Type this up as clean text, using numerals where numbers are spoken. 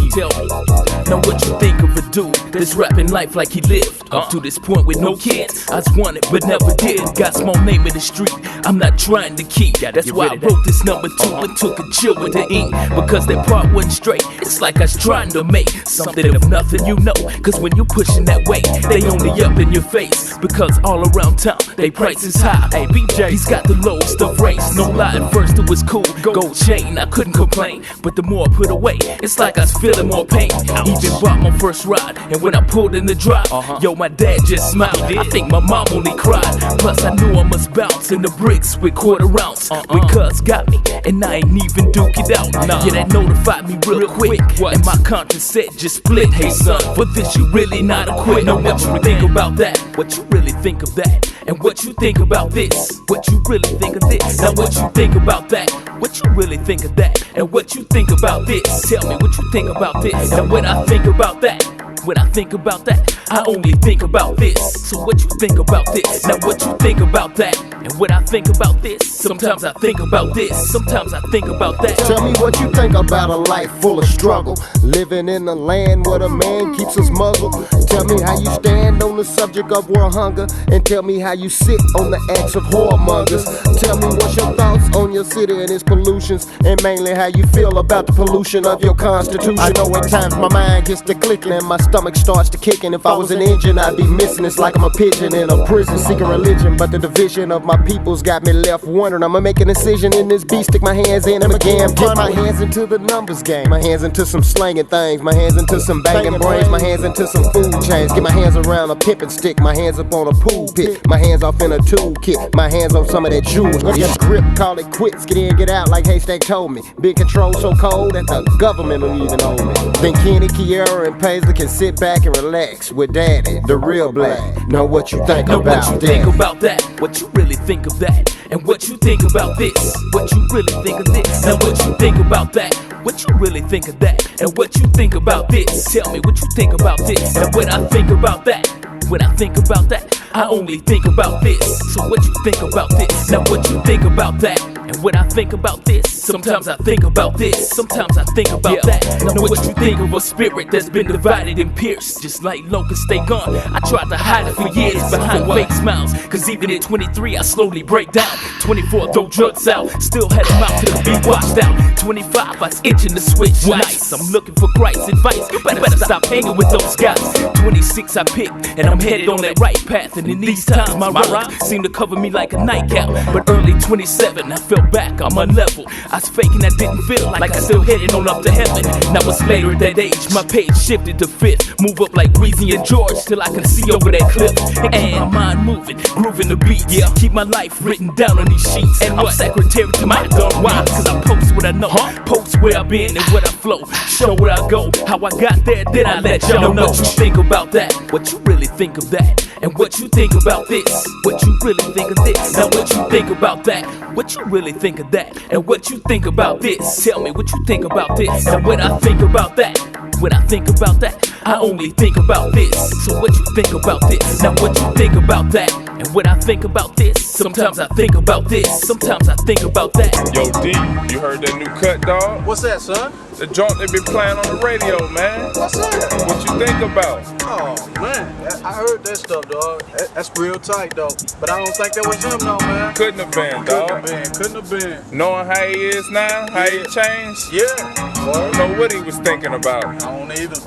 Tell me, now what you think of a dude that's rapping life like he lived up to this point with no kids? I was wanted but never did. Got small name in the street, I'm not trying to keep. That's why I wrote this number 2 and took a chill with the ink. Because that part wasn't straight, it's like I was trying to make something of nothing, you know. Cause when you pushing that weight, they only up in your face. Because all around town, they price is high. Hey BJ, he's got the lowest of rates. No lie, at first it was cool, gold chain, I couldn't complain. But the more I put away, it's like I was feeling more pain. Even bought my first ride, and when I pulled in the drive, yo, my dad just smiled. I think my mom only cried. Plus I knew I must bounce in the bricks with quarter ounce. Because got me, and I ain't even duke it out. Yeah, that notified me real quick. And my conscience said just split. Hey son, for this you really not a quit. Know what you think about that? What you really think of that? And what you think about this? What you really think of this? Now what you think about that? What you really think of that? And what you think about this? Tell me what you think about this. And when I think about that, when I think about that, I only think about this. So what you think about this? Now what you think about that? And when I think about this, sometimes I think about this, sometimes I think about that. Tell me what you think about a life full of struggle, living in a land where a man keeps us muzzled. Tell me how you stand on the subject of world hunger, and tell me how you sit on the acts of whoremongers. Tell me what's your thoughts on your city and its pollutions, and mainly how you feel about the pollution of your constitution. I know at times my mind gets to clicking and my stomach starts to kicking. If I was an engine, I'd be missing. It's like I'm a pigeon in a prison seeking religion, but the division of my people's got me left wondering. I'ma make an incision in this beat, stick my hands in them again. Get my hands into the numbers game, my hands into some slanging things, my hands into some banging brains, my hands into some food chains. Get my hands around a pimping stick, my hands up on a pool pit, my hands off in a toolkit, my hands on some of that jewels. Just grip, call it quits, get in, get out like Haystack told me. Big control so cold that the government don't even own me. Then Kenny, Kiera, and Paisley can sit back and relax with Daddy, the real black. Know what you think about that? What you think about that? What you really think of that? And what you think about this? What you really think of this? Now what you think about that? What you really think of that? And what you think about this? Tell me what you think about this. And when I think about that, when I think about that, I only think about this. So what you think about this? Now what you think about that? And when I think about this, sometimes I think about this, sometimes I think about that. Now what you think of a spirit that's been divided and pierced? Just like locusts, stay gone. I tried to hide it for years behind fake smiles, cause even at 23 I slowly break down. 24 throw drugs out, still had them out till the beat washed out. 25 I was itching to switch nights. I'm looking for Christ's advice, you better stop hanging with those guys. 26 I picked, and I'm headed on that right path. And in these times my rhymes seem to cover me like a nightcap. But early 27 I fell back, I'm unlevel. I was faking, I didn't feel like I still headed on up to heaven. Now it's later at that age, my page shifted to 5th. Move up like Weezy and George till I can see over that cliff. And my mind moving, grooving the beats. Yeah, keep my life written down on these sheets. And I'm secretary to my dog. Why? Cause I post what I know, post where I've been and what I flow. Show where I go, how I got there, then I let y'all know. What you think about that? What you really think of that? And what you think about this? What you really think of this? Now what you think about that? What you really think of that? And what you think about this? Tell me what you think about this. And when I think about that, when I think about that, I only think about this. So what you think about this? Now what you think about that? And when I think about this, sometimes I think about this, sometimes I think about that. Yo D, you heard that new cut, dog? What's that, son? The joint they been playing on the radio, man. What's that? What you think about? Oh man, I heard that stuff, dog. That's real tight, though. But I don't think that was him, no, man. Couldn't have been, dog. Couldn't have been. Knowing how he is now, how he changed, Yeah. I don't know what he was thinking about. I don't either.